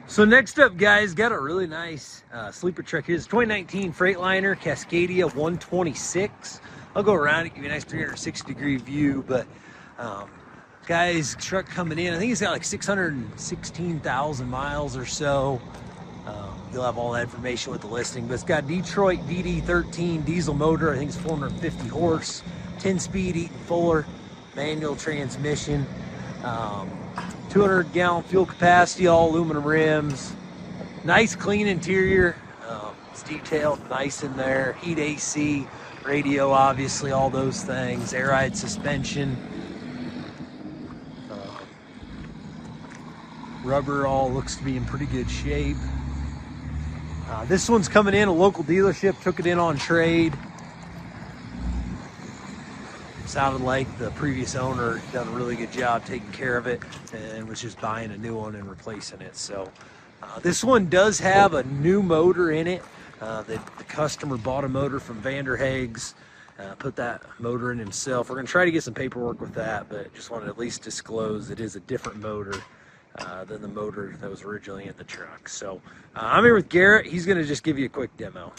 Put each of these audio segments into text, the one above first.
So next up, guys, got a really nice sleeper truck here. It's 2019 Freightliner Cascadia 126. I'll go around and give you a nice 360-degree view, but guys, truck coming in, I think it's got like 616,000 miles or so. You'll have all that information with the listing, but it's got Detroit DD13 diesel motor. I think it's 450 horse, 10-speed Eaton Fuller, manual transmission. 200-gallon fuel capacity, all aluminum rims. Nice clean interior. It's detailed nice in there. Heat AC, radio obviously, all those things. Air ride suspension. Rubber all looks to be in pretty good shape. This one's coming in, a local dealership took it in on trade. Sounded like the previous owner done a really good job taking care of it and was just buying a new one and replacing it. So this one does have a new motor in it. The customer bought a motor from Vander Haag's, put that motor in himself. We're going to try to get some paperwork with that, but just wanted to at least disclose it is a different motor than the motor that was originally in the truck. So I'm here with Garrett. He's going to just give you a quick demo.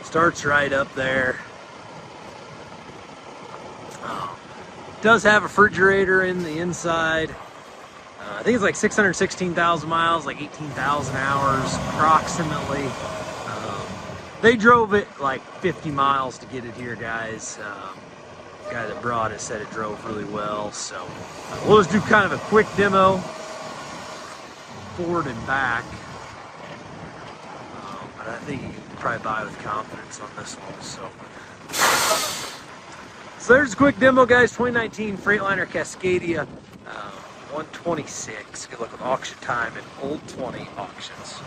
Starts right up there. Does have a refrigerator in the inside. I think it's like 616,000 miles, like 18,000 hours approximately. They drove it like 50 miles to get it here, guys. The guy that brought it said it drove really well. So we'll just do kind of a quick demo, forward and back. But I think you can probably buy with confidence on this one. So there's a quick demo, guys. 2019 Freightliner Cascadia 126. Good luck with auction time at Old 20 Auctions.